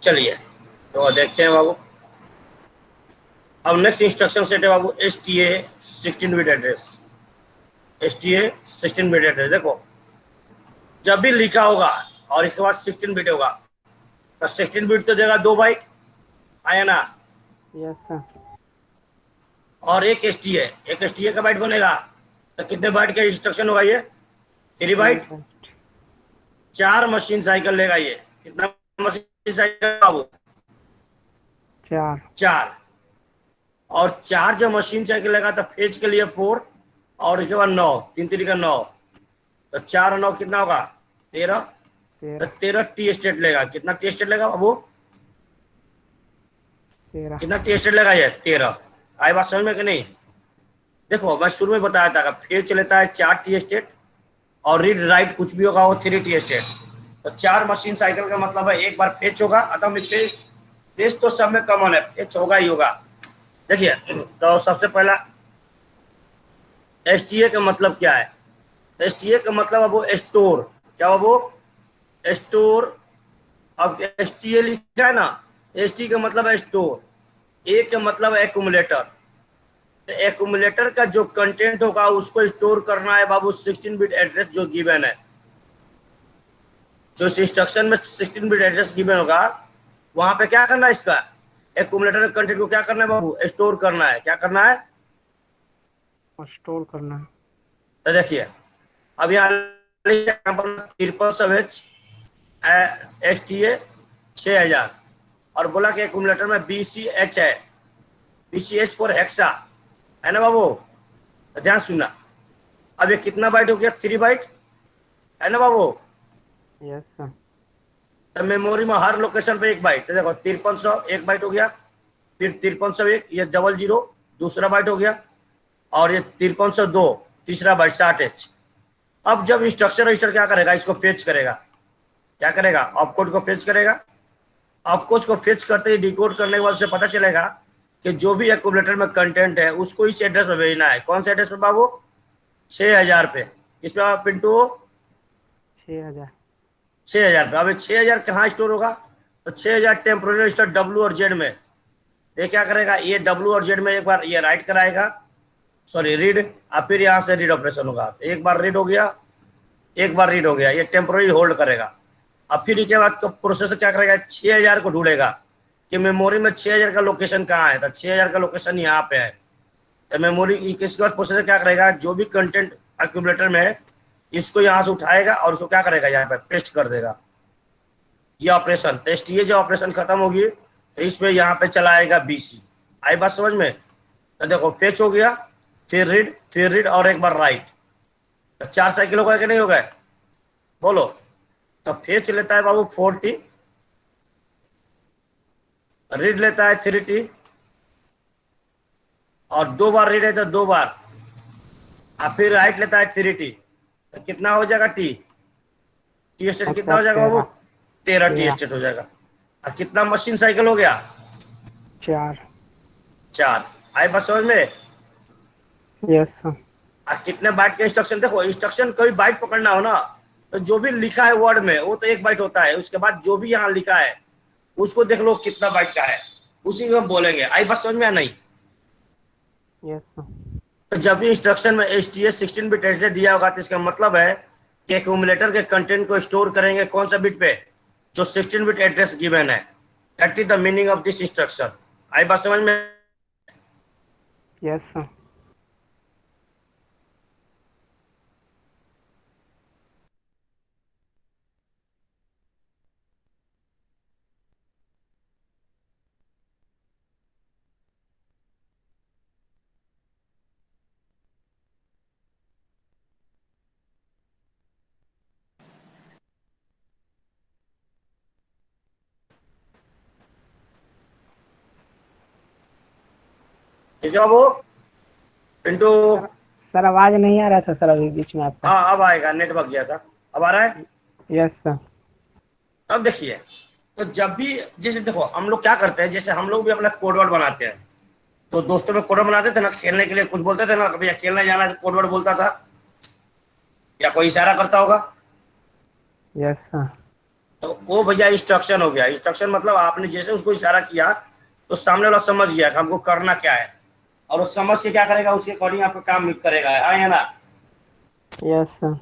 चलिए तो देखते हैं बाबू। अब नेक्स्ट इंस्ट्रक्शन सेट है बाबू S T A 16 bit address. S T A 16 bit address देखो, जब भी लिखा होगा और इसके बाद 16 बिट होगा तो 16 बिट तो देगा 2 बाइट, आया ना। Yes sir. और एक एस टी ए, एक एस टी ए का बाइट बनेगा तो कितने बाइट का इंस्ट्रक्शन होगा ये? 3 बाइट। 3 बाइट। 4 मशीन साइकिल लेगा ये। कितना मशीन साइकिल बाबू? 4। 4। और 4 जब मशीन साइकिल लेगा तो फेज के लिए 4 और इसके बाद 9, 3 3 का 9, तो 4 और 9 कितना होगा? 13। तो 13। 13 टी स्टेट लेगा। कितना टी स्टेट लेगा बाबू? 13। कितना टी स्टेट लेगा ये? 13। आई बात समझ में कि नहीं? देखो मैं शुरू में बताया था फेज चलेता है 4 टी स्टेट और रीड राइट कुछ भी होगा वो 3 टी स्टेट। तो 4 मशीन साइकिल का मतलब है एक बार फेच होगा। अतः फेज, फेज तो सब में कॉमन है, फेच होगा ही होगा। देखिए तो सबसे पहला एस टी ए का मतलब क्या है? एस टी ए का मतलब अब वो स्टोर, क्या वो स्टोर। अब एस टी ए लिखा है ना, एस टी का मतलब है स्टोर, ए का मतलब है एक्यूमुलेटर। तो एक्यूमुलेटर का जो कंटेंट होगा उसको स्टोर करना है बाबू 16 बिट एड्रेस जो गिवन है। जो इस इंस्ट्रक्शन में 16 बिट एड्रेस गिवन होगा वहां पे क्या करना है? इसका एक्यूमुलेटर कंटेंट को क्या करना है बाबू? स्टोर करना है। क्या करना है? स्टोर करना है। तो देखिए अब यहाँ पर 53 एस टी ए 6000 और बोला कि एक्यूमुलेटर में बी सी एच है, B C H for hexa है ना बाबू। तो ध्यान सुनना, अब ये कितना बाइट हो गया? 3 बाइट है ना बाबू। Yes sir. तो मेमोरी में हर लोकेशन पे 1 बाइट। तो देखो 5300 1 बाइट हो गया, फिर 5301 ये 00 दूसरा बाइट हो गया, और ये 5302 तीसरा बाइट 60H। अब जब इंस्ट्रक्शन रजिस्टर क्या करेगा? इसको फेच करेगा। क्या करेगा? ऑपकोड को फेच करेगा। ऑपकोड को फेच करते ही डिकोड करने के बाद उसे पता चलेगा कि जो भी एक्यूमुलेटर में कंटेंट है उसको इस एड्रेस पे भेजना है। कौन से एड्रेस पे बाबू? 6000 पे। किस पे पिंटू? 6000। 6000 पे। अब 6000 कहाँ स्टोर होगा? तो 6000 टेम्पोररी रजिस्टर डब्ल्यू और जेड में। ये क्या करेगा? ये डब्ल्यू और जेड में एक बार ये राइट कराएगा, सॉरी रीड, और फिर यहाँ से रीड ऑपरेशन होगा। एक बार रीड हो गया, एक बार रीड हो गया, ये टेम्पोररी होल्ड करेगा। अब फिर इसके बाद प्रोसेसर क्या करेगा? 6000 को ढूंढेगा कि मेमोरी में 6000 का लोकेशन कहाँ है। तो 6000 का लोकेशन यहाँ पे है। तो मेमोरी इसके बाद प्रोसेसर क्या करेगा? जो भी कंटेंट एक्यूमुलेटर में है इसको यहाँ से उठाएगा और उसको क्या करेगा? यहाँ पे पेस्ट कर देगा। ये ऑपरेशन टेस्ट, ये जो ऑपरेशन खत्म होगी तो इसमें यहाँ पे चलाएगा बीसी। आई बात समझ में? तो देखो फेच हो गया, फिर रीड और एक बार राइट। तो 4 साइकिल हो गए कि नहीं हो गए? बोलो। तो फेच लेता है बाबू 4T, रीड लेता है 3T, और 2 बार रीड है तो 2 बार, और फिर राइट लेता है 3T। तो कितना हो जाएगा? टी टी स्टेट कितना अच्छा, हो जाएगा बाबू? 13। 13 टी 13। स्टेट हो जाएगा। और कितना मशीन साइकिल हो गया? 4। 4। आई बात समझ में? Yes sir. कितने बाइट के इंस्ट्रक्शन? देखो इंस्ट्रक्शन कभी बाइट पकड़ना हो ना तो जो भी लिखा है वर्ड में वो तो 1 बाइट होता है। उसके बाद जो भी यहाँ लिखा है उसको देख लो कितना बाइट का है, उसी को हम बोलेंगे। आई बात समझ में या नहीं? Yes sir. तो जब भी इंस्ट्रक्शन में H T S 16 bit address दिया होगा तो इसका मतलब है कि एक्यूमुलेटर के कंटेंट को स्टोर करेंगे कौन सा बिट पे? जो 16 बिट एड्रेस गिवन है। That is the meaning of this instruction. आई बात समझ में? Yes sir. ठीक है बाबू। पिंटू। सर सर आवाज नहीं आ रहा था सर अभी बीच में आपका। हाँ अब आएगा, नेट भग गया था, अब आ रहा है। Yes sir. अब देखिए, तो जब भी जैसे देखो हम लोग क्या करते हैं, जैसे हम लोग भी अपना कोड वर्ड बनाते हैं तो दोस्तों में कोड वर्ड बनाते थे ना, खेलने के लिए कुछ बोलते थे ना, कभी खेलने जाना है कोड वर्ड बोलता था या कोई इशारा करता होगा। Yes sir. तो वो भैया इंस्ट्रक्शन हो गया। इंस्ट्रक्शन मतलब आपने जैसे उसको इशारा किया तो सामने वाला समझ गया कि हमको करना क्या है, और वो समझ के क्या करेगा, उसके अकॉर्डिंग आपका काम करेगा। हाँ या ना? Yes sir.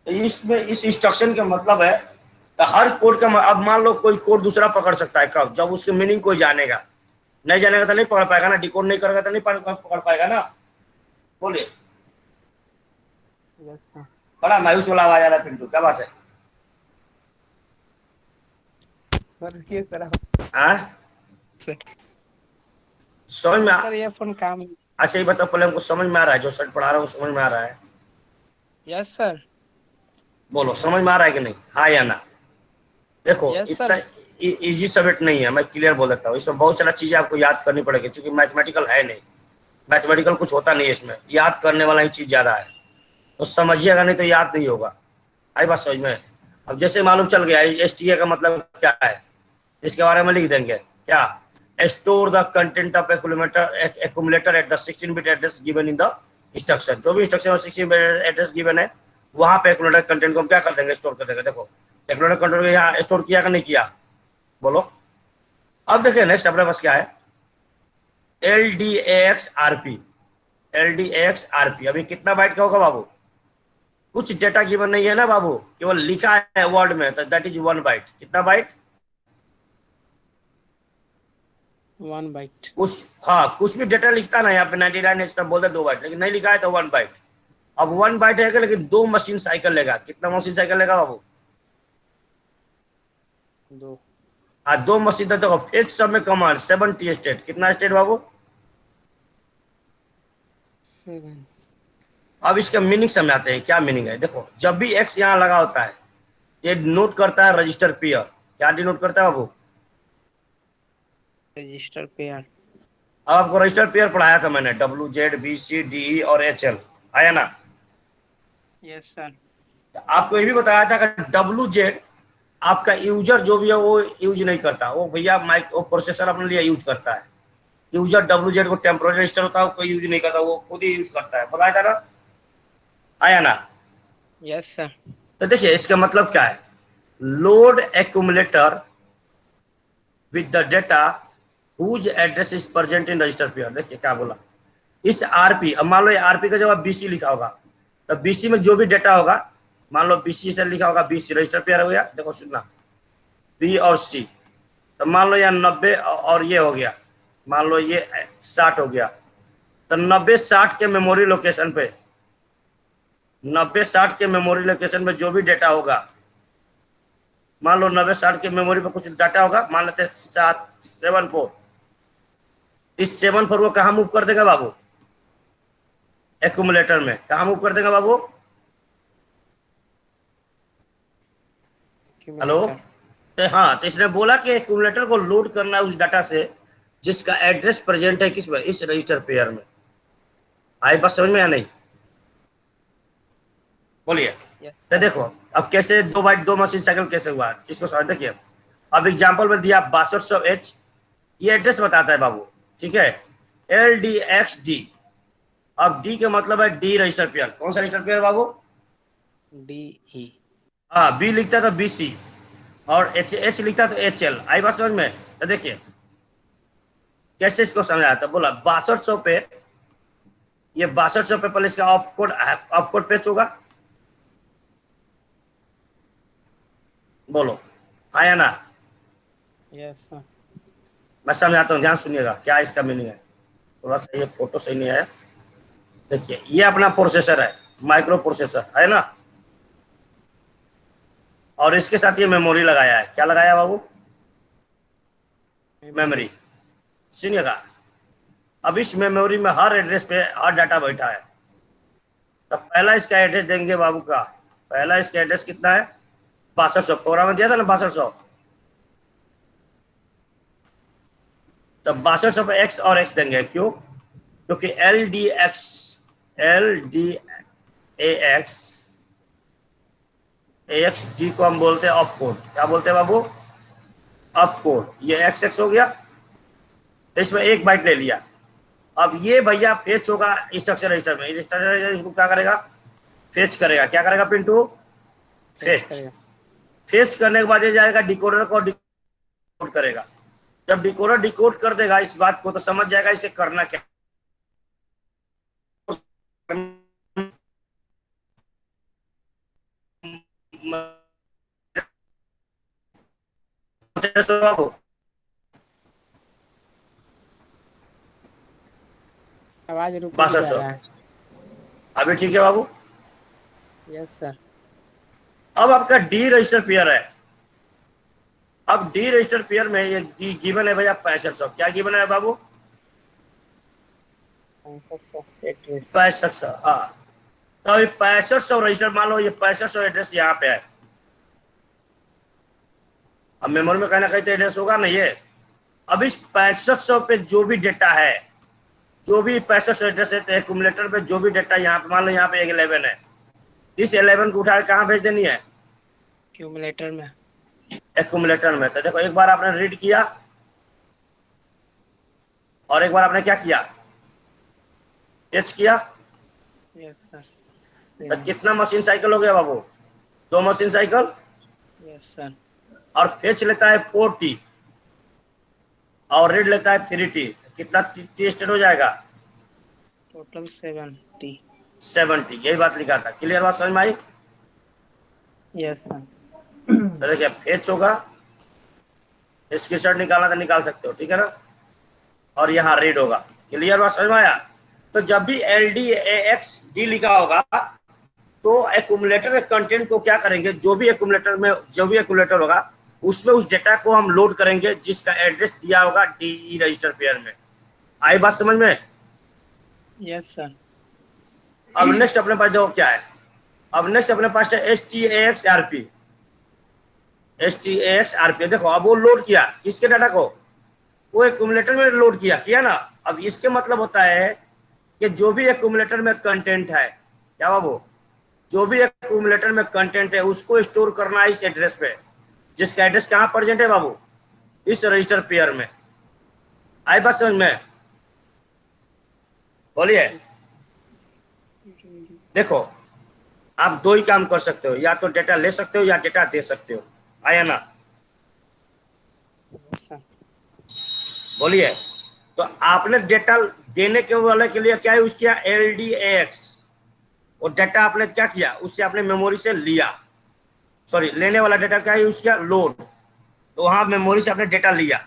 तो इसमें इस इंस्ट्रक्शन का मतलब है तो हर कोड का अब मान लो कोई कोड दूसरा पकड़ सकता है, कब? जब उसकी मीनिंग कोई जानेगा। नहीं जानेगा तो नहीं पकड़ पाएगा ना, डिकोड नहीं करेगा तो नहीं पकड़ पाएगा ना। बोलिए। Yes sir. बड़ा मायूस वाला आवाज आ रहा है पिंटू, क्या बात है? सर रुकिए सर। हाँ, सर समझ में सर ये फोन काम। अच्छा ये बताओ पहले, हमको समझ में आ रहा है जो सर पढ़ा रहा हूँ, समझ में आ रहा है? Yes sir. बोलो समझ में आ रहा है कि नहीं, हाँ या ना? देखो यस इतना सर। इजी सब्जेक्ट नहीं है, मैं क्लियर बोल देता हूँ। इसमें बहुत सारा चीजें आपको याद करनी पड़ेगी, क्योंकि मैथमेटिकल है नहीं। मैथमेटिकल कुछ होता नहीं है इसमें, याद करने वाला ही चीज ज्यादा है। तो समझिएगा नहीं तो याद नहीं होगा। आई बात समझ में? अब जैसे मालूम चल गया एसटीए का मतलब क्या है, इसके बारे में लिख देंगे क्या? Store the content of accumulator at the 16 bit address given in the instruction. जो भी इंस्ट्रक्शन में 16 बिट एड्रेस गिवन है, वहां पे एक्यूमुलेटर कंटेंट को हम क्या कर देंगे, स्टोर कर देंगे। देखो एक्यूमुलेटर कंटेंट को यहाँ स्टोर किया कि नहीं किया, बोलो। अब देखिए नेक्स्ट अपने पास क्या है, L D x RP. L D x RP अभी कितना बाइट का होगा बाबू? कुछ डेटा गिवन नहीं है ना बाबू, केवल लिखा है वर्ड में, तो दैट इज 1 बाइट। कितना बाइट? 1 बाइट। कुछ, हाँ कुछ भी डेटा लिखता ना यहाँ पे 99 है बोल दे 2 बाइट, लेकिन नहीं लिखा है तो 1 बाइट। अब 1 बाइट है लेकिन 2 मशीन साइकिल लेगा। कितना मशीन साइकिल लेगा बाबू? 2। हाँ 2 मशीन। तो देखो फेच सब में कमांड 70 स्टेट। कितना स्टेट बाबू? 7। अब इसका मीनिंग समझाते हैं, क्या मीनिंग है। देखो जब भी एक्स यहाँ लगा होता है, ये डिनोट करता है रजिस्टर पेयर। क्या डिनोट करता है बाबू? Register pair. अब आपको रजिस्टर पेयर पढ़ाया था मैंने, WZ BC DE और HL, आया ना? Yes sir. आपको ये भी बताया था कि WZ आपका यूजर जो भी है वो यूज नहीं करता, वो भैया माइक वो प्रोसेसर अपने लिए यूज करता है। यूजर WZ को टेम्पोररी रजिस्टर होता है, वो कोई यूज नहीं करता, वो खुद ही यूज करता है। बताया था ना, आया ना? Yes sir. तो देखिए इसका मतलब क्या है, load accumulator with the data whose address is present in register pair. देखिए क्या बोला, इस आरपी, अब मान लो आरपी का जब बीसी लिखा होगा, तो बीसी में जो भी डेटा होगा, मान लो बीसी से लिखा होगा, बीसी रजिस्टर पेयर हो गया। देखो सुनना, बी और सी। तो मान लो यहाँ 90 और ये हो गया, मान लो ये 60 हो गया। तो 90-60 के मेमोरी लोकेशन पे, 90-60 के मेमोरी लोकेशन में जो भी डेटा होगा, मान लो 90-60 के मेमोरी पे कुछ डाटा होगा, मान लेते हैं 774। इस 74 को कहाँ मूव कर देगा बाबू? एक्यूमुलेटर में। कहाँ मूव कर देगा बाबू? हेलो? एक्यूमुलेटर। तो हाँ, तो इसने बोला कि एक्यूमुलेटर को लोड करना है उस डाटा से जिसका एड्रेस प्रेजेंट है किस में, इस रजिस्टर पेयर में। आई बात समझ में या नहीं? बोलिए। यस तो सर। देखो अब कैसे 2 बाइट 2 मशीन साइकिल कैसे हुआ, इसको समझ। देखिए अब एग्जाम्पल में दिया 6200H, ये एड्रेस बताता है बाबू, ठीक है। LDXD। अब डी के मतलब है डी रजिस्टर पेयर। कौन सा रजिस्टर पेयर बाबू? D E. हाँ, बी लिखता है तो BC, और एच लिखता है तो HL। आई बात समझ में? तो देखिए कैसे इसको समझाया था, बोला 6200 पे, ये 6200 पे पहले इसका ऑप कोड पेच होगा। बोलो आया ना? Yes sir. मैं समझाता हूँ, ध्यान सुनिएगा क्या इसका मीनिंग है। थोड़ा सा ये फोटो सही नहीं है। देखिए ये अपना प्रोसेसर है, माइक्रो प्रोसेसर है ना, और इसके साथ ये मेमोरी लगाया है। क्या लगाया बाबू? मेमोरी। मेमोरी। सुनिएगा, अब इस मेमोरी में हर एड्रेस पे हर डाटा बैठा है। तो पहला इसका एड्रेस देंगे बाबू का, पहला इसका एड्रेस कितना है? 6200। प्रोग्राम में दिया था ना 6200। तो 6200 पे एक्स और एक्स देंगे। क्यों? क्योंकि LDXAX को हम बोलते हैं ऑप कोड। क्या बोलते हैं बाबू? Op code. ये XX हो गया, तो इसमें 1 बाइट ले लिया। अब ये भैया फेच होगा इंस्ट्रक्शन रजिस्टर में। इंस्ट्रक्शन रजिस्टर इसको क्या करेगा? फेच करेगा। क्या करेगा पिंटू? Fetch fetch. करेगा। फेच करने के बाद ये जाएगा डिकोडर को, डिकोड करेगा। जब डिकोडर डिकोड कर देगा इस बात को, तो समझ जाएगा इसे करना क्या। आवाज रुक रुक जा 6200। रहा है। अभी ठीक है बाबू। Yes sir. अब आपका डी रजिस्टर पेयर है। अब डी रजिस्टर पेयर में ये गिवन है भैया 6500। क्या गिवन है बाबू? 6500 एड्रेस। 6500, हाँ। तो अभी 6500 रजिस्टर, मान लो ये 6500 एड्रेस यहाँ पे है। अब मेमोरी में कहीं ना कहीं तो एड्रेस होगा ना ये। अब इस 6500 पे जो भी डेटा है, जो भी 6500 एड्रेस है, तो एक्यूमुलेटर पे जो भी डेटा यहाँ पे, मान लो यहाँ पे 11 है, इस 11 को उठा के कहाँ भेज देनी है? एक्यूमुलेटर में। एक्यूमुलेटर में। तो देखो, एक बार आपने रीड किया और एक बार आपने क्या किया? फेच किया। यस तो सर। कितना मशीन साइकिल हो गया बाबू? 2 मशीन साइकिल। Yes sir. और फेच लेता है 4T और रीड लेता है 3T। कितना टी स्टेट हो जाएगा? टोटल 70। 70। यही बात लिखा था। क्लियर बात समझ में आई? Yes sir. तो देखिए, फेच होगा, स्क्रीनशॉट निकालना तो निकाल सकते हो, ठीक है ना। और यहाँ रीड होगा। क्लियर बात समझ में आया? तो जब भी LDAXD लिखा होगा, तो एक्यूमुलेटर के कंटेंट को क्या करेंगे, जो भी एक्यूमुलेटर होगा उसमें उस डेटा को हम लोड करेंगे जिसका एड्रेस दिया होगा DE रजिस्टर पेयर में। आई बात समझ में? Yes sir. अब नेक्स्ट अपने पास देखो क्या है। अब नेक्स्ट अपने पास है STAXRP। STAXRP देखो, अब वो लोड किया किसके डाटा को? वो एक्यूमुलेटर में लोड किया ना। अब इसके मतलब होता है कि जो भी एक्यूमुलेटर में कंटेंट है, क्या बाबू, जो भी एक्यूमुलेटर में कंटेंट है उसको स्टोर करना है इस एड्रेस पे, जिसका एड्रेस कहाँ प्रेजेंट है बाबू? इस रजिस्टर पेयर में। आई बात समझ में? बोलिए। देखो, आप दो ही काम कर सकते हो, या तो डेटा ले सकते हो या डेटा दे सकते हो। आया ना? Yes sir. बोलिए। तो आपने डेटा देने के वाले के लिए क्या यूज किया? LDAX। और डेटा आपने क्या किया? उससे आपने मेमोरी से लिया, सॉरी, लेने वाला डेटा क्या यूज किया? लोड। तो वहां मेमोरी से आपने डेटा लिया।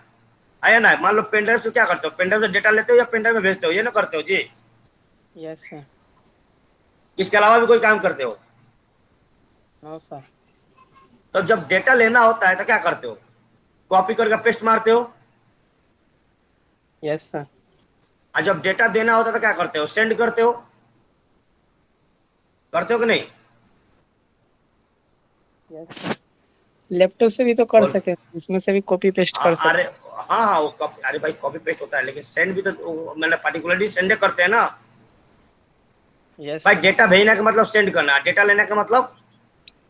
आया ना? मान लो पेनड्राइव से क्या करते हो? पेनड्राइव से डेटा लेते हो या पेनड्राइव में भेजते हो? ये ना करते हो जी? Yes sir. इसके अलावा भी कोई काम करते हो? No sir. तो जब डेटा लेना होता है तो क्या करते हो? कॉपी करके पेस्ट मारते हो। Yes sir. और जब डेटा देना होता है तो क्या करते हो? सेंड करते हो। करते हो कि नहीं? Yes sir. लैपटॉप से भी तो कर बोल। सकते हैं, उसमें से भी कॉपी पेस्ट कर अरे सकते हाँ हाँ, वो कॉपी, अरे भाई कॉपी पेस्ट होता है, लेकिन सेंड भी तो मैंने पर्टिकुलरली सेंड करते हैं ना हैं। यस भाई। सर। डेटा भेजने का मतलब सेंड करना, डेटा लेने का मतलब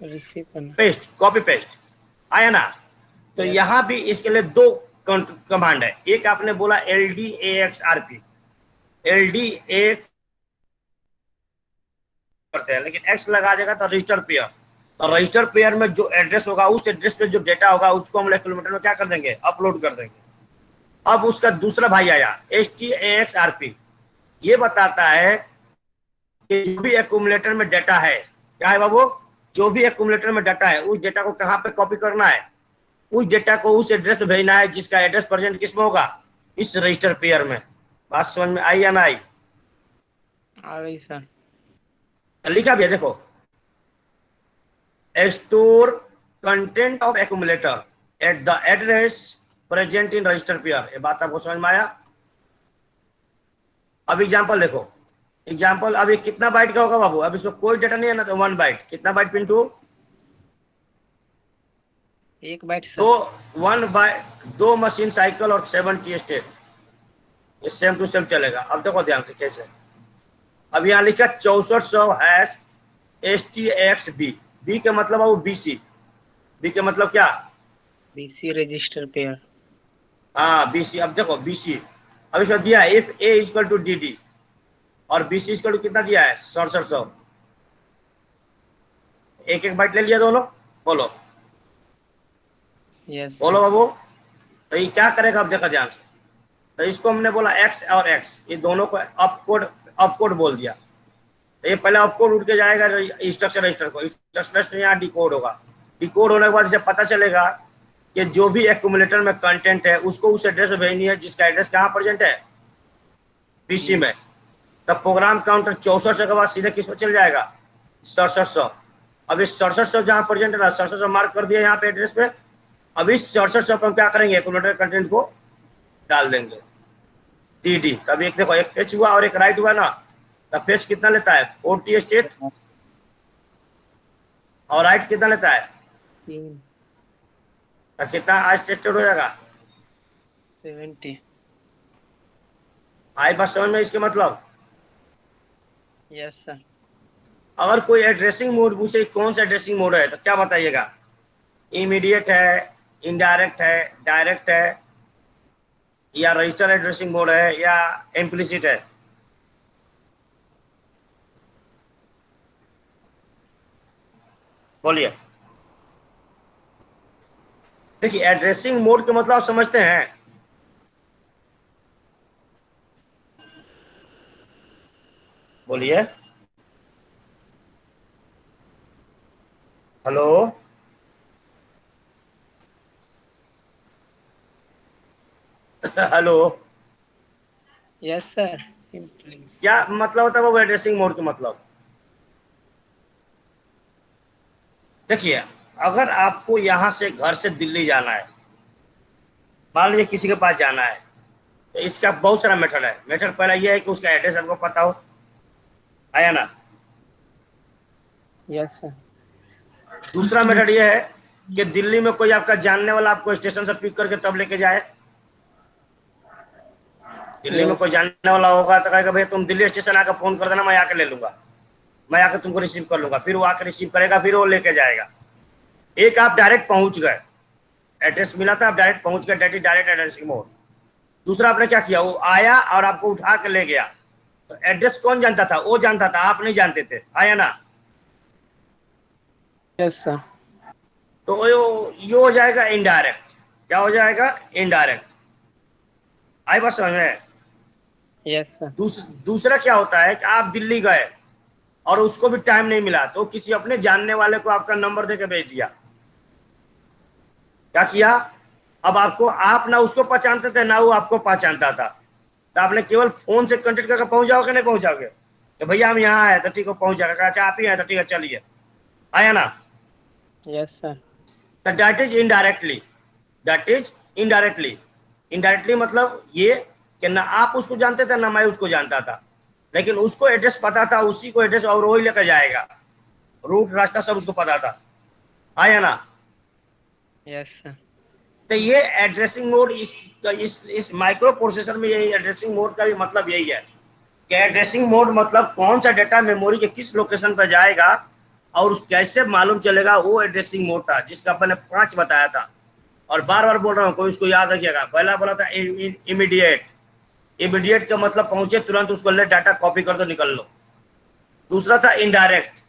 रिसीव करना। Paste, copy paste. आया ना? तो यस। यहां भी इसके लिए दो कमांड है। एक आपने बोला LDAXRP। LDA करते हैं, लेकिन एक्स लगा देगा तो रजिस्टर पेयर। तो रजिस्टर पेयर में जो एड्रेस होगा, उस एड्रेस पे जो डेटा होगा उसको हम किलोमीटर में क्या कर देंगे? अपलोड कर देंगे। अब उसका दूसरा भाई आया STAXRP। ये बताता है कि जो भी एक्यूमुलेटर में डेटा है, क्या है बाबू, जो भी एक्यूमुलेटर में डाटा है उस डेटा को कहाँ पे कॉपी करना है? उस डेटा को उस एड्रेस पे भेजना है जिसका एड्रेस प्रेजेंट किस में होगा? इस रजिस्टर पेयर में। बात समझ में आई या ना आई? आ गई सर। लिखा भी है देखो, store content of accumulator at the address present in register pair. ये बात आपको समझ में आया? अब एग्जांपल देखो। एग्जांपल, अब ये कितना बाइट का होगा बाबू? अब इसमें कोई डेटा नहीं है ना, तो 1 बाइट। कितना बाइट पिंटू? 1 bite sir. दो 1 बाइट, 2 मशीन साइकिल और 70 स्टेट। ये सेम टू सेम चलेगा। अब देखो ध्यान से कैसे। अब यहाँ लिखा 6400 हैश STAXB। बी का मतलब है वो BC। बी का मतलब क्या? BC register pair. हाँ BC। अब देखो BC, अब इसमें दिया है if A equal to DD और BC इक्वल टू कितना दिया है? 6700। एक एक बाइट ले लिया दोनों। बोलो। यस बोलो सर। बाबू। तो ये क्या करेगा अब देखा ध्यान से। तो इसको हमने बोला एक्स और एक्स, ये दोनों को अपकोड बोल दिया। तो ये पहले अपकोड उठ के जाएगा इंस्ट्रक्शन रजिस्टर को, इंस्ट्रक्शन यहाँ डिकोड होगा। डिकोड होने के बाद इसे पता चलेगा कि जो भी एक्यूमुलेटर में कंटेंट है उसको उस एड्रेस में भेजनी है जिसका एड्रेस कहाँ प्रेजेंट है, पीसी में। तब प्रोग्राम काउंटर 6400 के बाद सीधे किस में चल जाएगा, 6700। अब इस 6700 जहां प्रेजेंट है ना, 6700 मार्क कर दिया यहाँ पे एड्रेस पे। अब इस 6700 पर हम क्या करेंगे, एक्यूमुलेटर कंटेंट को डाल देंगे dd। तब एक देखो, एक फेच हुआ और एक राइट हुआ ना। तब फेच कितना लेता है 40 स्टेट, और राइट कितना लेता है 3 तब कितना आज स्टेट हो जाएगा। 70। आई बात समझ में इसके मतलब। Yes sir. अगर कोई एड्रेसिंग मोड पूछे कौन सा एड्रेसिंग मोड है तो क्या बताइएगा, इमीडिएट है, इनडायरेक्ट है, डायरेक्ट है, या रजिस्टर एड्रेसिंग मोड है, या इम्प्लिसिट है। बोलिए। देखिए एड्रेसिंग मोड के मतलब आप समझते हैं। बोलिए। Hello. Hello. Yes sir. Please. क्या मतलब होता है वो एड्रेसिंग मोड का मतलब। देखिए अगर आपको यहां से घर से दिल्ली जाना है, मान लीजिए किसी के पास जाना है, तो इसका बहुत सारा मेथड है। मेथड पहला यह है कि उसका एड्रेस आपको पता हो, आया ना। Yes sir. दूसरा मेथड यह है कि दिल्ली में कोई आपका जानने वाला आपको स्टेशन से पिक करके तब लेके जाए। दिल्ली में यस कोई सर। जानने वाला होगा तो कहेगा भैया तुम दिल्ली स्टेशन आकर फोन कर देना, मैं आके ले लूंगा, मैं आकर तुमको रिसीव कर लूंगा। फिर वो आकर रिसीव करेगा, फिर वो लेके जाएगा। एक आप डायरेक्ट पहुंच गए, एड्रेस मिला था, आप डायरेक्ट पहुंच गए, डायरेक्ट एड्रेसिंग मोड। दूसरा आपने क्या किया, वो आया और आपको उठा के ले गया। तो एड्रेस कौन जानता था, वो जानता था, आप नहीं जानते थे, आया ना। Yes sir. तो ये हो जाएगा इनडायरेक्ट। क्या हो जाएगा, इनडायरेक्ट। आई बात समझ में। Yes sir. दूसरा क्या होता है कि आप दिल्ली गए और उसको भी टाइम नहीं मिला, तो किसी अपने जानने वाले को आपका नंबर देके भेज दिया। क्या किया, अब आपको, आप ना उसको पहचानते थे ना वो आपको पहचानता था, तो आपने केवल फोन से कांटेक्ट करके पहुंच जाओगे नहीं पहुंचाओगे, तो भैया हम यहाँ है, तो ठीक है पहुंच जाएगा। अच्छा आप ही है तो ठीक है चलिए, आया ना। Yes sir. तो that is indirectly, that is indirectly. Indirectly मतलब ये कि ना आप उसको जानते थे ना मैं उसको जानता था, लेकिन उसको एड्रेस पता था, उसी को एड्रेस और वही लेकर जाएगा, रूट रास्ता सब उसको पता था, आया ना। Yes sir. तो ये एड्रेसिंग मोड इस माइक्रो प्रोसेसर में, यही एड्रेसिंग मोड का भी मतलब यही है कि एड्रेसिंग मोड मतलब कौन सा डेटा मेमोरी के किस लोकेशन पर जाएगा और कैसे मालूम चलेगा, वो एड्रेसिंग मोड था जिसका मैंने 5 बताया था। और बार बार बोल रहा हूँ, कोई इसको याद रखिएगा। पहला बोला था इमीडिएट, इमीडिएट का मतलब पहुंचे तुरंत उसको ले डाटा कॉपी कर दो निकल लो। दूसरा था इनडायरेक्ट,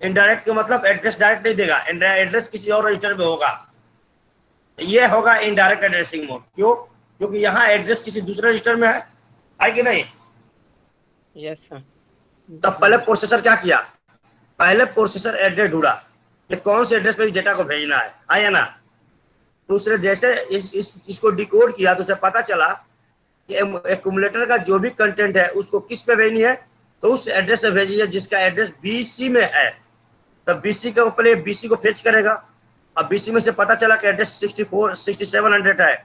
इनडायरेक्ट का मतलब एड्रेस डायरेक्ट नहीं देगा, एड्रेस किसी और रजिस्टर में होगा, ये होगा इनडायरेक्ट एड्रेसिंग मोड। क्यों, क्योंकि यहाँ एड्रेस किसी दूसरे रजिस्टर में है कि नहीं। Yes sir. तब पहले प्रोसेसर क्या किया, पहले प्रोसेसर एड्रेस ढूंढा कि कौन से एड्रेस पे इस डेटा को भेजना है या ना। दूसरे जैसे इसको डिकोड किया तो उसे पता चला कि एक्यूमुलेटर का जो भी कंटेंट है उसको किस पे भेजनी है, तो उस एड्रेस पे भेजिए जिसका एड्रेस बीसी में है। तब बीसी के ऊपर बीसी को फेच करेगा। अब बीसी में से पता चला कि एड्रेस 6700 है,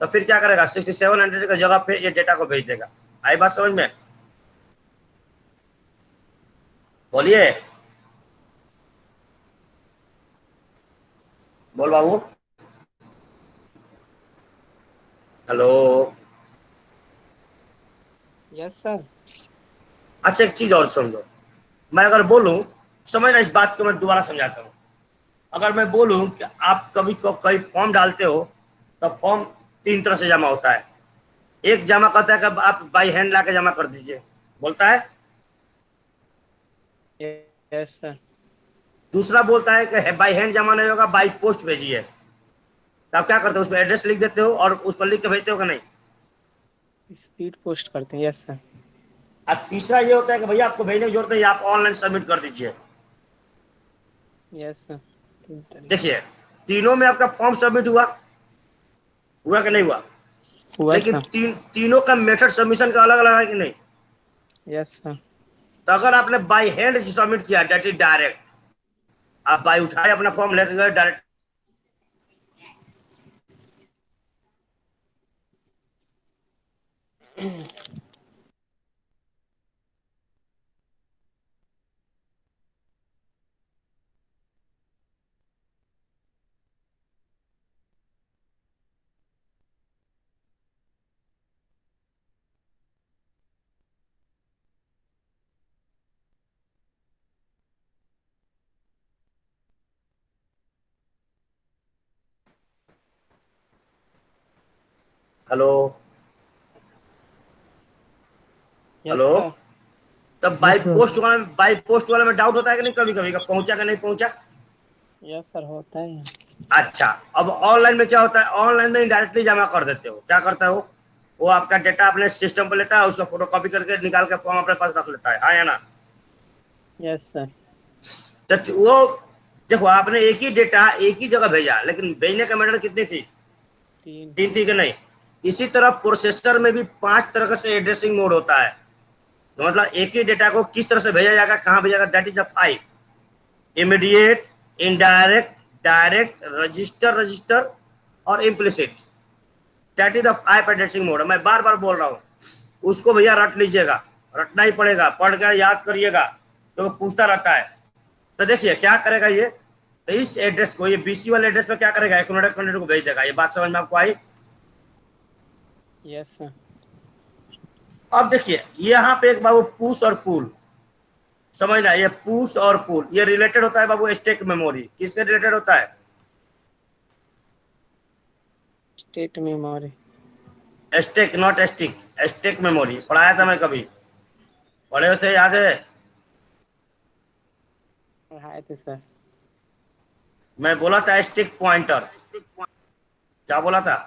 तो फिर क्या करेगा, 6700 की जगह पे ये डेटा को भेज देगा। आई बात समझ में। बोलिए, बोल बाबू। हेलो। Yes sir. अच्छा एक चीज और समझो, मैं अगर बोलूं, समझना इस बात को, मैं दोबारा समझाता हूं। अगर मैं बोलूं कि आप कभी कोई फॉर्म डालते हो तो फॉर्म 3 तरह से जमा होता है। एक जमा करता है कि आप बाई हैंड ला के जमा कर दीजिए, बोलता है। Yes sir. दूसरा बोलता है कि बाई हैंड जमा नहीं होगा, बाई पोस्ट भेजिए। तो आप क्या करते हो, उसमें एड्रेस लिख देते हो और उस पर लिख के भेजते हो कि नहीं। स्पीड पोस्ट करते हैं। Yes sir. और तीसरा ये होता है कि भैया आपको भेजने की जरूरत नहीं, आप ऑनलाइन सबमिट कर दीजिए। Yes sir. 3 तरीके। देखिए, तीनों में आपका फॉर्म सबमिट हुआ, हुआ कि नहीं हुआ। हुआ लेकिन सर। तीनों का मेथड सबमिशन का अलग अलग है कि नहीं। Yes sir. तो अगर आपने बाई हैंड सबमिट किया, डेट इज डायरेक्ट, आप बाई उठाए अपना फॉर्म लेकर गए direct. Hello. Yes hello. Sir. तब यस सर। बाई पोस्ट वाले में डाउट होता है कि नहीं, कभी कभी का पहुंचा कि नहीं पहुंचा। यस सर, होता है। अच्छा, अब ऑनलाइन में क्या होता है, ऑनलाइन में डायरेक्टली जमा कर देते हो, क्या करता है वो आपका डेटा अपने सिस्टम पर लेता है, उसका फोटो कॉपी करके निकाल के फॉर्म अपने पास रख लेता है, हाँ या ना। Yes sir. तो वो देखो, आपने एक ही डेटा एक ही जगह भेजा, लेकिन भेजने का मेथड कितनी थी, 3। तीन थी कि नहीं। इसी तरह प्रोसेसर में भी 5 तरह से एड्रेसिंग मोड होता है। तो मतलब एक ही डेटा को किस तरह से भेजा जाएगा, कहां भेजा जाएगा, that is the 5। Immediate, indirect, direct, register register और implicit, that is the 5 addressing mode. मैं बार बार बोल रहा हूं, उसको भैया रट लीजिएगा, रटना ही पड़ेगा, पढ़ कर याद करिएगा, तो पूछता रहता है। तो देखिए क्या करेगा ये, तो इस एड्रेस को, ये बीसी वाले एड्रेस पे क्या करेगा, एक्नॉलेज कैंडिडेट को भेज देगा। ये बात समझ में आपको आई। Yes sir. अब देखिए यहाँ पे एक बाबू पुश और पुल, समझना, ये पुश और पुल ये रिलेटेड होता है बाबू स्टैक मेमोरी। किससे रिलेटेड होता है, state memory. Stack not stick, stack memory पढ़ाया था मैं कभी, पढ़े होते, याद है। पढ़ाए थे सर। मैं बोला था स्टिक पॉइंटर, क्या बोला था।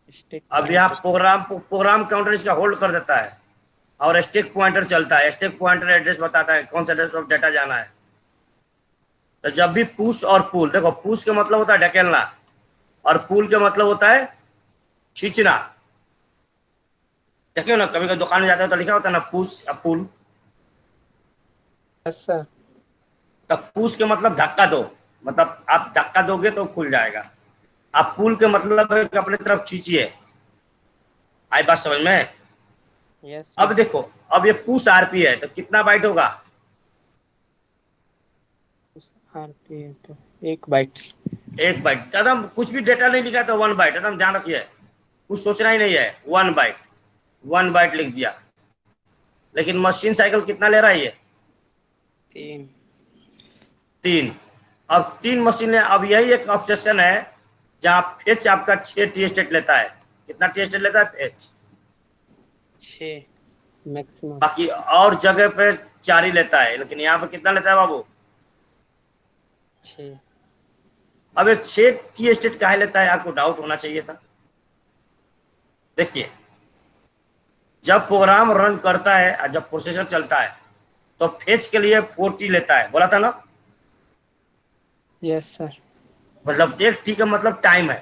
स्टेक अब यहाँ पॉइंटर। प्रोग्राम काउंटर इसका होल्ड कर देता है और स्टैक पॉइंटर चलता है। स्टैक पॉइंटर एड्रेस बताता है कौन सा एड्रेस पर डेटा जाना है। तो जब भी पुश और पुल, देखो पुश का मतलब होता है ढकेलना और पुल का मतलब होता है खींचना। देखियो ना, कभी कभी दुकान में जाते हो तो लिखा होता है ना पुश या पुल। Yes sir. तब पुश के मतलब धक्का दो, मतलब आप धक्का दोगे तो खुल जाएगा। आप पुल के मतलब है कि अपने तरफ खींचिए। आई बात समझ में। यस अब सर। देखो, अब ये पुश आरपी है तो कितना बाइट होगा, उस आरपी है तो 1 बाइट। 1 बाइट। एकदम कुछ भी डेटा नहीं लिखा तो 1 बाइट, एकदम ध्यान रखिए, कुछ सोचना ही नहीं है। 1 बाइट, 1 बाइट लिख दिया। लेकिन मशीन साइकिल कितना ले रहा है ये, 3। 3। अब 3 मशीन है। अब यही एक ऑब्जेक्शन है जहां फेच आपका 6 टी स्टेट लेता है। कितना टी स्टेट लेता है फेच, 6 मैक्सिमम। बाकी और जगह पे 4 ही लेता है, लेकिन यहाँ पे कितना लेता है बाबू। 6। अब ये 6 टी स्टेट काहे लेता है, आपको डाउट होना चाहिए था। देखिए, जब प्रोग्राम रन करता है और जब प्रोसेसर चलता है तो फेच के लिए 4 टी लेता है, बोला था ना। Yes sir. मतलब 1 टी का मतलब टाइम है,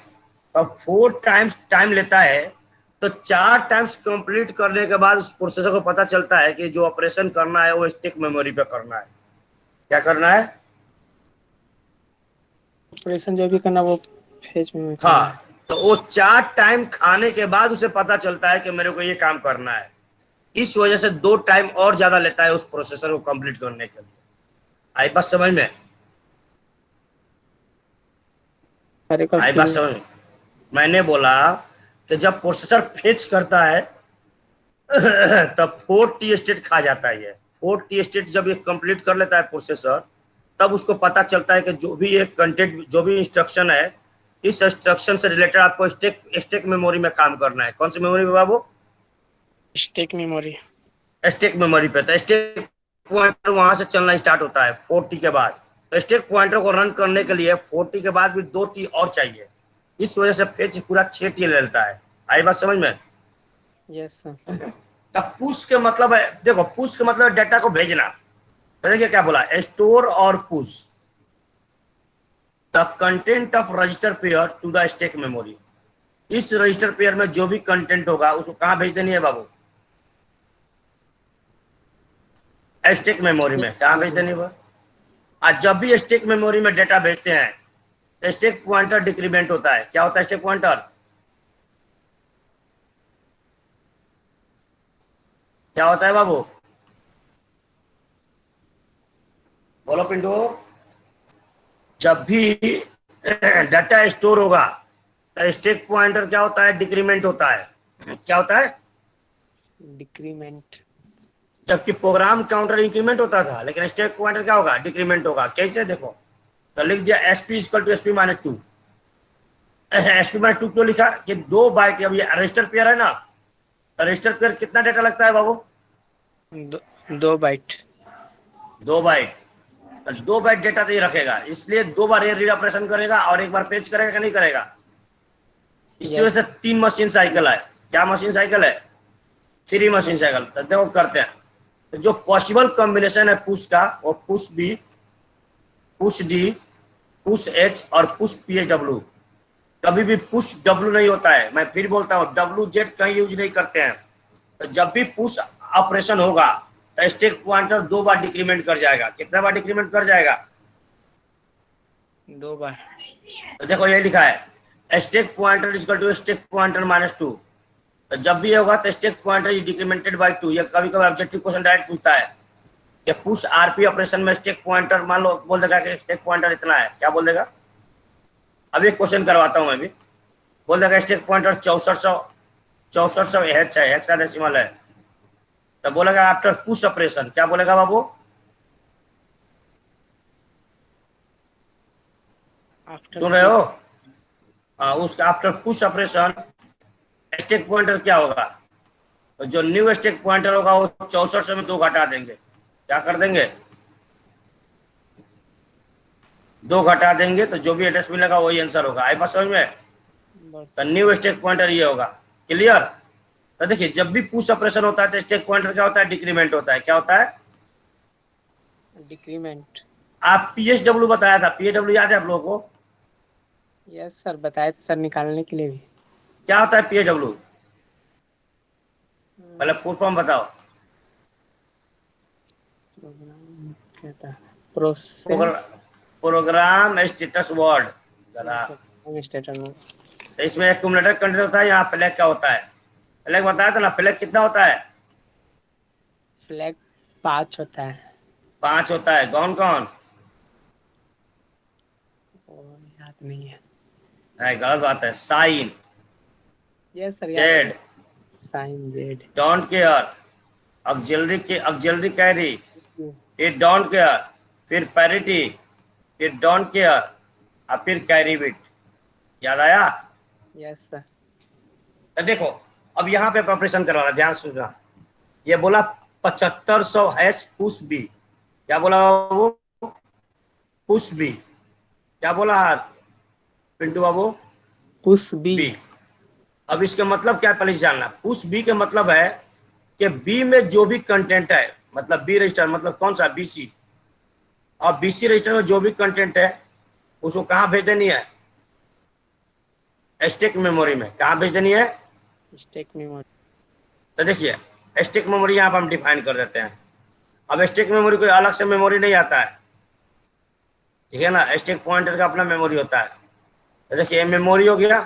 तो 4 टाइम्स टाइम लेता है। तो 4 टाइम्स कंप्लीट करने के बाद उस प्रोसेसर को पता चलता है कि जो ऑपरेशन करना है वो स्टिक मेमोरी पे करना है। क्या करना है, ऑपरेशन जो भी करना वो फेज में करना है। हाँ। तो वो 4 टाइम खाने के बाद उसे पता चलता है कि मेरे को ये काम करना है। इस वजह से 2 टाइम और ज्यादा लेता है उस प्रोसेसर को कंप्लीट करने के लिए। आई बात समझ में, अरे कल आई बात फिर समझ में। मैंने बोला कि जब प्रोसेसर फेच करता है तब 4 टी स्टेट खा जाता है। ये 4 टी स्टेट जब ये कंप्लीट कर लेता है प्रोसेसर, तब उसको पता चलता है कि जो भी एक कंटेंट, जो भी इंस्ट्रक्शन है, इस इंस्ट्रक्शन से रिलेटेड आपको स्टेक स्टेक मेमोरी में काम करना है। कौन सी मेमोरी में बाबू, स्टेक मेमोरी। स्टेक मेमोरी पे। तो स्टेक पॉइंटर वहां से चलना स्टार्ट होता है 4 टी के बाद। तो स्टैक पॉइंटर को रन करने के लिए 40 के बाद भी 2T और चाहिए, इस वजह से फेच पूरा 6T लेता है। आई बात समझ में? Yes sir. तब पुश के मतलब है, देखो पुश के मतलब डेटा को भेजना। तो देखिए क्या बोला, स्टोर और push the content of register pair to the stack memory. इस रजिस्टर पेयर में जो भी कंटेंट होगा उसको कहां भेज देनी है बाबू? स्टैक मेमोरी में। कहां भेज देनी है? आज जब भी स्टैक मेमोरी में डेटा भेजते हैं तो स्टैक पॉइंटर डिक्रीमेंट होता है। क्या होता है स्टैक पॉइंटर? क्या होता है बाबू? बोलो पिंटू। जब भी डाटा स्टोर होगा तो स्टैक पॉइंटर क्या होता है? डिक्रीमेंट होता है। क्या होता है? डिक्रीमेंट। जबकि प्रोग्राम काउंटर इंक्रीमेंट होता था, लेकिन स्टैक पॉइंटर क्या होगा? डिक्रीमेंट होगा। कैसे? देखो, तो लिख दिया SP equal to SP minus 2। SP minus 2 क्यों लिखा? कि 2 बाइट, अब ये रजिस्टर पेयर है ना, तो रजिस्टर पेयर कितना डेटा लगता है बाबू? 2 बाइट। 2 बाइट। तो 2 बाइट डेटा तो ये रखेगा, इसलिए 2 बार ये रीड ऑपरेशन करेगा और 1 बार पेज करेगा कि नहीं करेगा? इसी वजह से 3 मशीन साइकिल है। क्या मशीन साइकिल है? 3 मशीन साइकिल। तो देखो करते हैं, तो जो पॉसिबल कॉम्बिनेशन है पुश का, वो push B, push D, push H और पुश पी एच डब्ल्यू। कभी भी पुश डब्ल्यू नहीं होता है। मैं फिर बोलता हूँ, डब्ल्यू जेड कहीं यूज नहीं करते हैं। तो जब भी पुश ऑपरेशन होगा तो स्टैक पॉइंटर 2 बार डिक्रीमेंट कर जाएगा। कितना बार डिक्रीमेंट कर जाएगा? 2 बार। तो देखो ये लिखा है stack pointer equal to stack pointer minus 2। तो जब भी होगा तो stack pointer is decremented by 2। ये कभी कभी ऑब्जेक्टिव क्वेश्चन डायरेक्ट पूछता है कि पुश आरपी ऑपरेशन में स्टैक पॉइंटर, मान लो बोल देगा कि स्टैक पॉइंटर इतना है, क्या बोल देगा? अब एक क्वेश्चन करवाता हूं मैं भी। बोल देगा स्टैक पॉइंटर 6400 एच है, हेक्साडेसिमल है। तो बोलेगा आफ्टर पुश ऑपरेशन, क्या बोलेगा बाबू? सुन रहे हो? उसका after push operation stack pointer क्या होगा? तो जो न्यू स्टैक पॉइंटर होगा वो 6400 में 2 घटा देंगे। क्या कर देंगे? 2 घटा देंगे, तो जो भी एड्रेस मिलेगा वही आंसर होगा। आई बात समझ में? तो न्यू स्टैक पॉइंटर ये होगा। क्लियर? तो देखिए, जब भी पुश ऑपरेशन होता है तो स्टैक पॉइंटर क्या होता है? डिक्रीमेंट होता है। क्या होता है? डिक्रीमेंट। आप पीएचडब्ल्यू बताया था, पीएचडब्ल्यू याद है आप लोगों को? यस सर, बताए थे सर, निकालने के लिए भी। क्या होता है पीएचडब्ल्यू? पहले फुल फॉर्म बताओ। कहता process program status word. Status. तो इसमें एक्यूमुलेटर कंटेंट होता है। यहाँ फ्लैग क्या होता है? फ्लैग बताया था ना, फ्लैग कितना होता है? फ्लैग 5 होता है। 5 होता है। कौन कौन? याद नहीं है। गलत बात है। Sign, yes sir, Z, sign Z, don't care, auxiliary carry, फिर डोंट केयर, फिर पैरिटी, फिर डोंट केयर और फिर कैरी बिट। याद आया? Yes sir. तो देखो, अब यहाँ पे ऑपरेशन करवाना, ध्यान सुनना। ये बोला 7500 हैश पुश बी। क्या बोला वो? Push B. क्या बोला पिंटू बाबू? Push B. बी। अब इसका मतलब क्या है पहले जानना। पुश बी के मतलब है कि बी में जो भी कंटेंट है, मतलब बी रजिस्टर, मतलब कौन सा? बीसी। और बीसी रजिस्टर में जो भी कंटेंट है उसको कहां भेज देनी है? स्टैक मेमोरी में। कहां भेज देनी है? Stack memory. तो देखिए, स्टैक मेमोरी यहाँ पर हम डिफाइन कर देते हैं। अब स्टैक मेमोरी कोई अलग से मेमोरी नहीं आता है, ठीक है ना। स्टैक पॉइंटर का अपना मेमोरी होता है। तो देखिए, मेमोरी हो गया।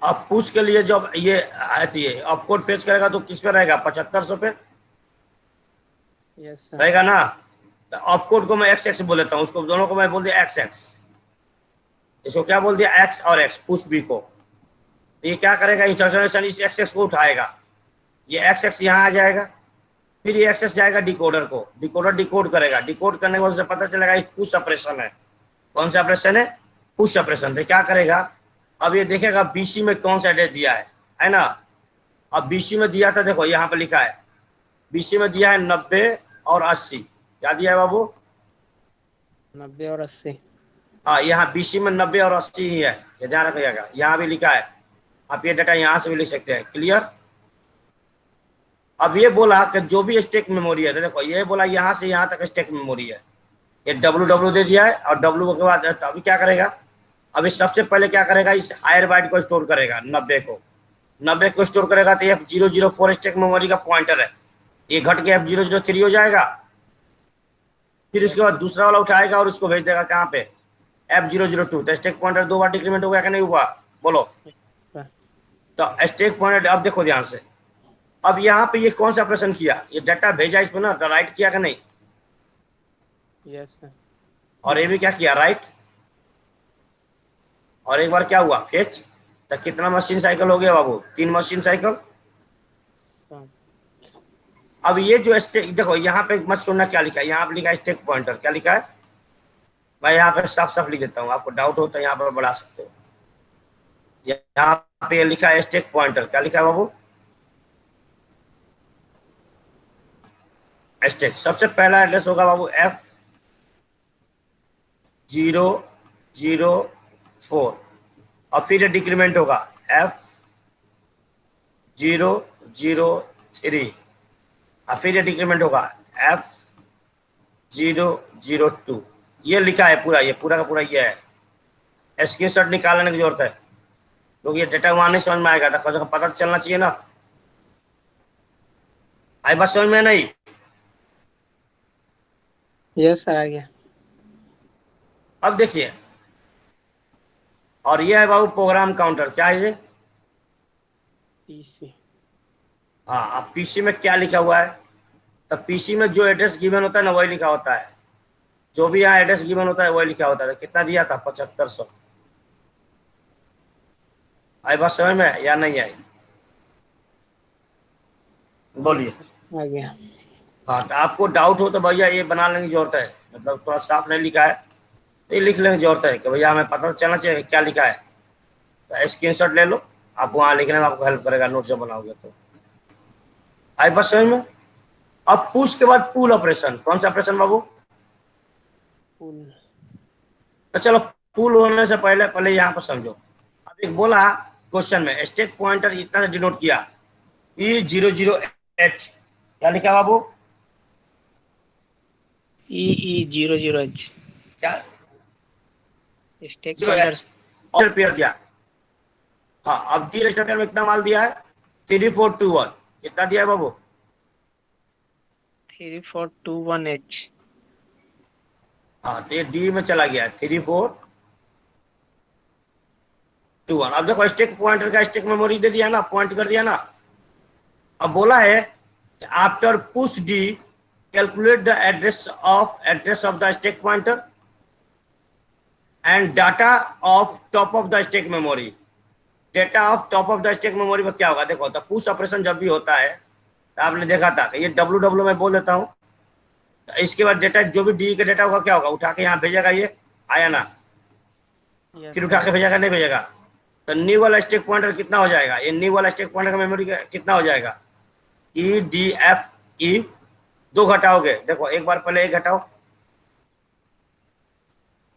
अब पुश के लिए जब ये आती है, अब कोड फेच करेगा तो किस पे रहेगा? 7500 पे यस सर। रहेगा ना। तो ऑफ कोड को मैं एक्स एक्स बोल देता हूँ, उसको दोनों को मैं बोल दिया एक्स एक्स। इसको क्या बोल दिया? एक्स और एक्स, पुश बी को। तो ये क्या करेगा? इंस्ट्रक्शन इस एक्स एक्स को उठाएगा, ये एक्स एक्स यहाँ आ जाएगा, फिर ये एक्स एक्स जाएगा डिकोडर को, डिकोडर डिकोड करेगा। डिकोड करने के बाद उसे पता चलेगा ये पुश ऑपरेशन है। कौन सा ऑपरेशन है? Push operation. तो क्या करेगा? अब ये देखेगा बीसी में कौन सा एड्रेस दिया है ना। अब बीसी में दिया था, देखो यहाँ पे लिखा है बीसी में दिया है 90 और 80। क्या दिया है बाबू? 90 और 80। हाँ, यहाँ बीसी में 90 और 80 ही है, ये ध्यान रखिएगा, यहाँ भी लिखा है। आप ये डाटा यहाँ से भी लिख सकते हैं। क्लियर? अब ये बोला कि जो भी स्टेक मेमोरी है, देखो ये बोला यहाँ से यहाँ तक स्टेक मेमोरी है, ये डब्ल्यू डब्ल्यू दे दिया है, और डब्ल्यू के बाद तो अभी क्या करेगा? अभी सबसे पहले क्या करेगा, इस हायर बाइट को स्टोर करेगा, 90 को स्टोर करेगा। तो F004 स्टेक मेमोरी का पॉइंटर है, ये घट के F003 हो जाएगा। फिर उसके बाद दूसरा वाला उठाएगा और उसको भेज देगा कहाँ पे? F002। तो स्टेक पॉइंटर 2 बार डिक्रीमेंट हो गया कि नहीं हुआ? बोलो। सर तो स्टेक पॉइंटर, अब देखो ध्यान से, अब यहाँ पे ये कौन सा ऑपरेशन किया? ये डाटा भेजा इसमें ना, राइट किया कि नहीं? Yes sir. और ये भी क्या किया? राइट। और एक बार क्या हुआ? फेच। तो कितना मशीन साइकिल हो गया बाबू? 3 मशीन साइकिल। अब ये जो स्टेक, देखो यहाँ पे मत सुनना क्या लिखा है, यहाँ पे लिखा है स्टेक पॉइंटर। क्या लिखा है? मैं यहाँ पे साफ साफ लिख देता हूँ, आपको डाउट हो तो यहाँ पर बढ़ा सकते हो। यहाँ पे लिखा है स्टेक पॉइंटर। क्या लिखा है बाबू? स्टेक। सबसे पहला एड्रेस होगा बाबू F004, और फिर डिक्रीमेंट होगा F003, और फिर डिक्रीमेंट होगा F002। ये लिखा है पूरा, ये पूरा का पूरा ये है। स्क्रीनशॉट निकालने की जरूरत है, क्योंकि ये डेटा वहां नहीं समझ में आएगा, तो पता चलना चाहिए ना। आई बात समझ में? नहीं? यस सर, आ गया। अब देखिए, और ये है बाबू प्रोग्राम काउंटर। क्या है ये? पीसी। हाँ, अब पीसी में क्या लिखा हुआ है? तो पीसी में जो एड्रेस गिवन होता है ना, वही लिखा होता है। जो भी यहाँ एड्रेस गिवन होता है वही लिखा होता है। कितना दिया था? 7500। आई बात समझ में या नहीं आई? बोलिए। यस सर, आ गया। हाँ, तो आपको डाउट हो तो भैया ये बना लेने की जरूरत है, मतलब थोड़ा साफ नहीं लिखा है तो ये लिख लेने की जरूरत है कि भैया हमें पता चलना चाहिए क्या लिखा है। तो स्क्रीनशॉट ले लो, आप वहाँ लिखने में आपको हेल्प करेगा, नोट जब बनाओगे तो। आई बात समझ में? अब पुश के बाद पुल ऑपरेशन। कौन सा ऑपरेशन बाबू? पुल। तो चलो, पुल होने से पहले पहले यहाँ पर समझो। अब एक बोला क्वेश्चन में, स्टैक पॉइंटर इतना से डिनोट किया E00H। क्या लिखा बाबू? EE00H क्या? Stake 0H pointer. और पेयर दिया। हाँ, अब डी रजिस्टर में कितना माल दिया है? 3421। कितना दिया है बाबू? 3421H। हाँ, तो ये डी में चला गया है 3421। अब देखो, स्टैक पॉइंटर का स्टैक मेमोरी दे दिया ना, पॉइंट कर दिया ना। अब बोला है after push D calculate the address of the stack pointer and data of top of the stack memory. Data of top of the stack memory में क्या होगा? देखो, तो पुश ऑपरेशन जब भी होता है तो आपने देखा था कि ये डब्ल्यू में बोल देता हूँ, तो इसके बाद डेटा जो भी डी का डेटा होगा क्या होगा? उठा के यहाँ भेजेगा, ये आया ना, फिर उठा के भेजेगा, नहीं भेजेगा। तो न्यू वाला स्टैक पॉइंटर कितना हो जाएगा? ये न्यू वाला स्टैक पॉइंटर का मेमोरी कितना हो जाएगा? EDFE। 2 घटाओगे, देखो एक बार पहले 1 घटाओ,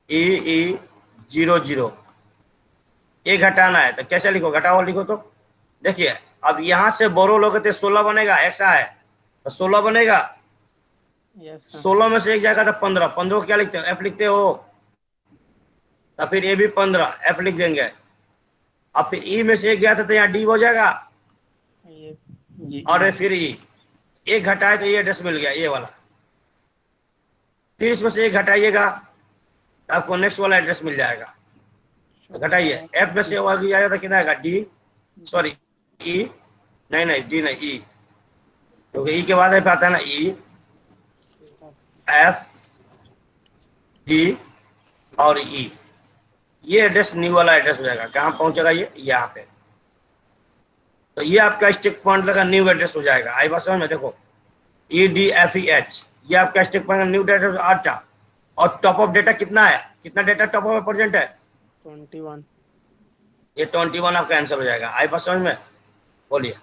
EE00। 1 घटाना है तो कैसे लिखो? घटाओ लिखो तो। देखिए, अब यहां से बोरो लोगे तो 16 बनेगा, ऐसा है तो 16 बनेगा। Yes sir. 16 में से 1 जाएगा तो 15। 15 को क्या लिखते हो? F लिखते हो। तो फिर ये भी 15 F लिख देंगे। अब फिर E में से 1 गया था तो यहाँ D हो जाएगा, और फिर E 1 घटाए तो ये एड्रेस मिल गया, ये वाला। फिर इसमें से 1 घटाइएगा तो आपको नेक्स्ट वाला एड्रेस मिल जाएगा। तो घटाइए, F में से जाएगा तो कितना आएगा? D, सॉरी E, नहीं D नहीं, E, क्योंकि E के बाद F आता है ना, E, F, D और E। ये एड्रेस न्यू वाला एड्रेस हो जाएगा। कहाँ पहुंचेगा? ये यहाँ पे। तो ये आपका स्टैक पॉइंटर का न्यू एड्रेस हो जाएगा। आई बात समझ में? देखो, EDFEH, ये आपका स्टैक पॉइंटर न्यू डेटा आता। और टॉप ऑफ डेटा कितना है? कितना डेटा टॉप ऑफ प्रेजेंट है? 21। ये 21 आपका आंसर हो जाएगा। आई बात समझ में? बोलिए।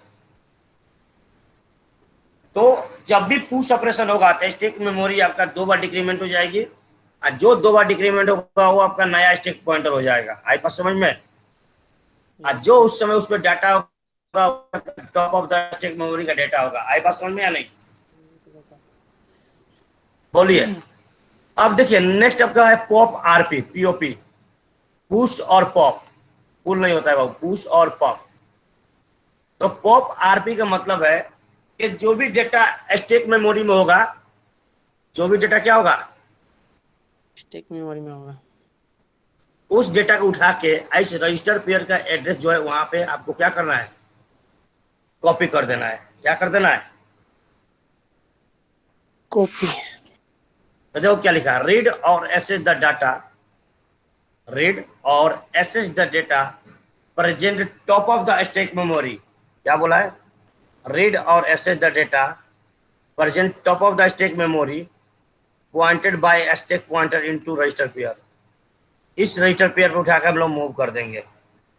तो जब भी पुश ऑपरेशन होगा तो स्टैक मेमोरी आपका 2 बार डिक्रीमेंट हो जाएगी, और जो 2 बार डिक्रीमेंट होगा वो आपका नया स्टैक पॉइंटर हो जाएगा। आई पास समझ में? और यस जो सर। उस समय उस पर डाटा होगा top of the stack memory का डाटा होगा। आई बात समझ में या नहीं? बोलिए। अब देखिए नेक्स्ट आपका है पॉप आरपी, पीओपी, पुश और पॉप। पुल नहीं होता है बाबू, पुश और पॉप। तो पॉप आरपी का मतलब है कि जो भी डेटा स्टैक मेमोरी में होगा, जो भी डेटा क्या होगा, स्टैक मेमोरी में होगा। उस डेटा को उठा के इस रजिस्टर पेयर का एड्रेस जो है वहां पे आपको क्या करना है, कॉपी कर देना है। क्या कर देना है? कॉपी। तो देखो क्या लिखा है, रीड और एसेस द डाटा, रीड और access the data present top of the stack memory. क्या बोला है? रीड और access the data present top of the stack memory pointed by stack pointer into register pair. इस register pair पे उठाकर हम लोग मूव कर देंगे।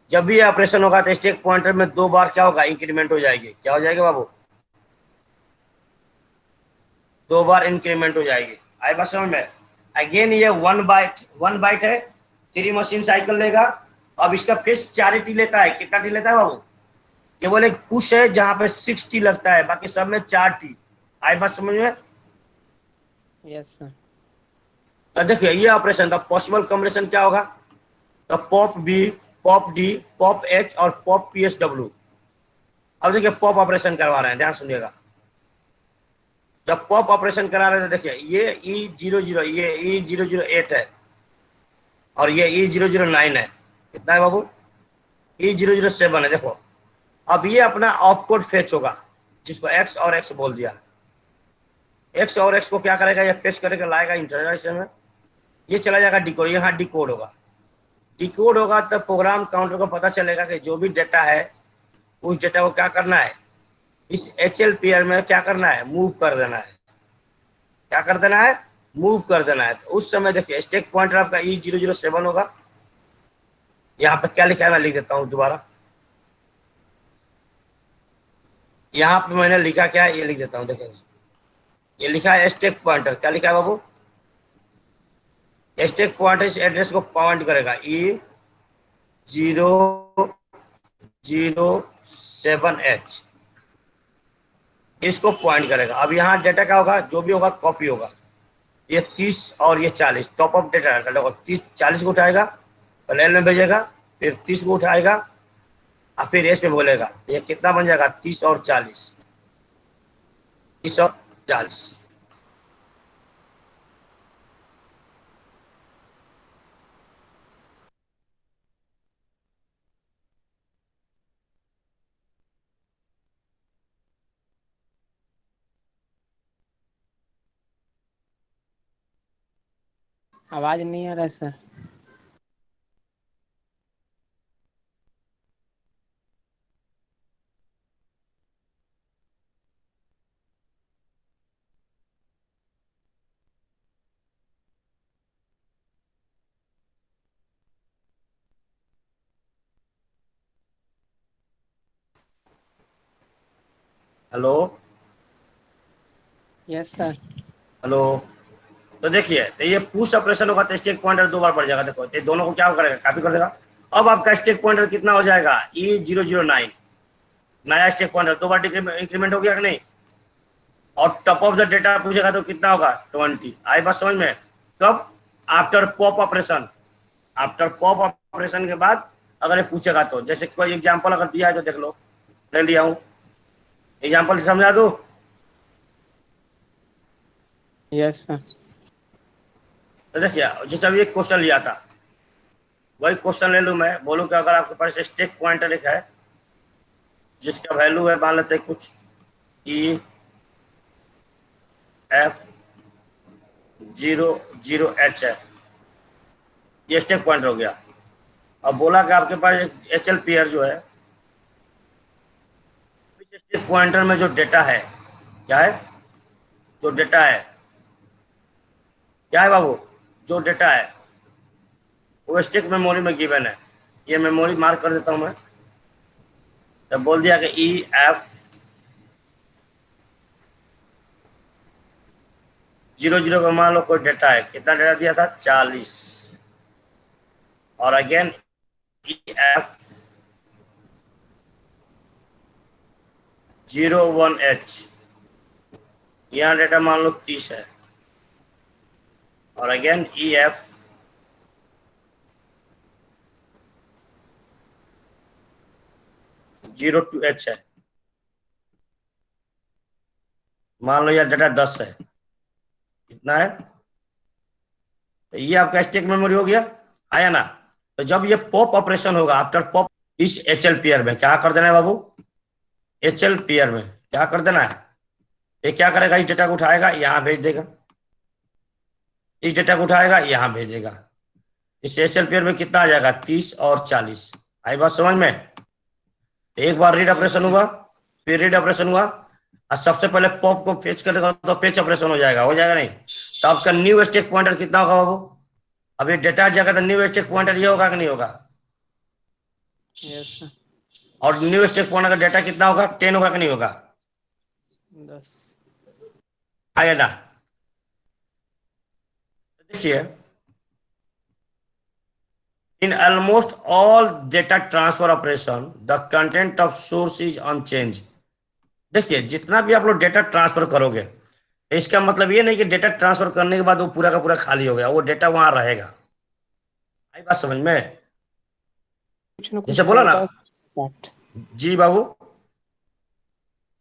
जब भी ऑपरेशन होगा तो स्टैक पॉइंटर में 2 बार क्या होगा, इंक्रीमेंट हो जाएगी। क्या हो जाएगी बाबू? 2 बार इंक्रीमेंट हो जाएगी। आई बात समझ में? अगेन ये 1 बाइट, 1 बाइट है, 3 मशीन साइकिल लेगा। अब इसका फेस 4 टी लेता है। कितना टी लेता है बाबू? केवल एक पुश है जहां पे 6 टी लगता है, बाकी सब में 4 टी। आई बात समझ में? Yes sir. तो देखिए ये ऑपरेशन का पॉसिबल कॉम्बिनेशन क्या होगा, तो pop B, pop D, pop H और पॉप पी एस डब्ल्यू। अब देखिए पॉप ऑपरेशन करवा रहे हैं, ध्यान सुनिएगा। जब पॉप ऑपरेशन करा रहे थे, देखिए ये E00, ये E008 है, और ये E009 है। कितना है बाबू? E007 है। देखो अब ये अपना ऑपकोड फेच होगा, जिसको एक्स और एक्स बोल दिया। एक्स और एक्स को क्या करेगा, ये फेच करेगा, लाएगा इंटरनेशन में, ये चला जाएगा डिकोड, यहाँ डिकोड होगा। डिकोड होगा तब प्रोग्राम काउंटर को पता चलेगा कि जो भी डेटा है उस डेटा को क्या करना है, इस एच एल पेयर में क्या करना है, मूव कर देना है। क्या कर देना है? मूव कर देना है। तो उस समय देखिए स्टैक पॉइंटर आपका E007 होगा। यहाँ पे क्या लिखा है मैं लिख देता हूँ दोबारा। यहाँ पे मैंने लिखा क्या है ये लिख देता हूँ। देखिए ये लिखा है स्टैक पॉइंटर। क्या लिखा है बाबू? स्टैक पॉइंटर इस एड्रेस को पॉइंट करेगा, E007H, इसको पॉइंट करेगा। अब यहाँ डेटा क्या होगा, जो भी होगा कॉपी होगा। ये 30 और ये 40 टॉप ऑफ डेटा है। 30 40 को उठाएगा, पहले में भेजेगा, फिर 30 को उठाएगा और फिर एस में बोलेगा। ये कितना बन जाएगा, 30 और 40, 30 और 40। आवाज नहीं आ रहा है sir. Hello? Yes sir. Hello? तो देखिए तो ये पुश ऑपरेशन होगा तो स्टैक पॉइंटर 2 बार बढ़ जाएगा। देखो ये दोनों को क्या करेगा, कॉपी कर देगा। अब आपका स्टैक पॉइंटर कितना हो जाएगा, E009। नया स्टैक पॉइंटर 2 बार इंक्रीमेंट हो गया कि नहीं? और टॉप ऑफ द डेटा पूछेगा तो कितना होगा, 20। आई बात समझ में? कब? After pop operation. After pop operation के बाद अगर ये पूछेगा तो, जैसे कोई एग्जांपल अगर दिया है तो देख लो, ले लिया हूँ एग्जांपल से, समझा दो। Yes sir. तो देखिए जैसे अभी एक क्वेश्चन लिया था, वही क्वेश्चन ले लूँ मैं, बोलूँ कि अगर आपके पास स्टैक पॉइंटर एक है जिसका वैल्यू है, मान लेते हैं कुछ EF008 है, ये स्टैक पॉइंटर हो गया। अब बोला कि आपके पास एक एच एल पेयर जो है, इस स्टैक पॉइंटर में जो डेटा है, क्या है, जो डेटा है, क्या है बाबू, जो डेटा है वो स्टैक मेमोरी में गिवन है। ये मेमोरी मार्क कर देता हूं मैं। तब बोल दिया कि 00 का मान लो कोई डेटा है, कितना डेटा दिया था 40, और अगेन EF 01H, यहाँ डेटा मान लो 30 है, और अगेन EF 02H है, मान लो यार डेटा 10 है, कितना है, तो ये आपका स्टैक मेमोरी हो गया, आया ना। तो जब ये पॉप ऑपरेशन होगा, आफ्टर पॉप इस HL पेयर में क्या कर देना है बाबू, HL पेयर में क्या कर देना है, ये क्या करेगा, इस डेटा को उठाएगा यहाँ भेज देगा, इस डेटा को उठाएगा यहाँ भेजेगा, इस HL पेयर में कितना आ जाएगा 30 और 40। आई बात समझ में। एक बार रीड यस ऑपरेशन सर। हुआ, फिर रीड ऑपरेशन हुआ, और सबसे पहले पॉप को फेच करेगा तो फेच ऑपरेशन हो जाएगा, नहीं। तो आपका न्यू स्टैक पॉइंटर कितना होगा बाबू, अब ये डेटा जाएगा तो न्यू स्टैक पॉइंटर ये होगा कि नहीं होगा, यस सर। और न्यू स्टैक पॉइंटर का डेटा कितना होगा 10 होगा कि नहीं होगा, 10। आया ना। देखिए, in almost all data transfer operation the content of source is unchange. देखिए, जितना भी आप लोग डेटा ट्रांसफर करोगे, इसका मतलब ये नहीं कि डेटा ट्रांसफर करने के बाद वो पूरा का पूरा खाली हो गया, वो डेटा वहां रहेगा। आई बात समझ में। कुछ ना कुछ जैसे बोला ना, डाटा पार्ट जी बाबू,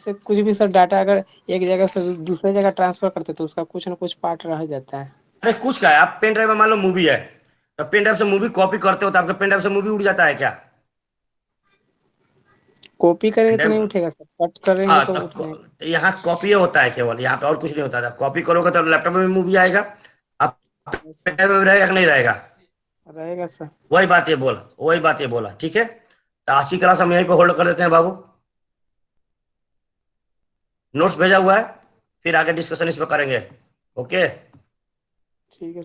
से कुछ भी सर डाटा अगर एक जगह से दूसरे जगह ट्रांसफर करते तो उसका कुछ ना कुछ पार्ट रह जाता है। अरे कुछ क्या है, आप पेन ड्राइव में मान लो मूवी है, तो पेन ड्राइव से मूवी कॉपी करते हो तो आपके पेन ड्राइव से मूवी उड़ जाता है क्या, कॉपी पेन करेंगे तो नहीं ड्राइव, उठेगा सर, कट करेंगे हाँ तो तो उठेगा। यहाँ कॉपी होता है केवल, यहाँ पे और कुछ नहीं होता था। कॉपी करोगे तो लैपटॉप में भी मूवी आएगा, आप यस पेन सर। ड्राइव में रहेगा कि नहीं रहेगा, रहेगा सर। वही बात ये बोला, ठीक है। तो आज की क्लास हम यहीं पे होल्ड कर देते हैं बाबू, नोट्स भेजा हुआ है, फिर आगे डिस्कशन इस पर करेंगे, ओके। ठीक है।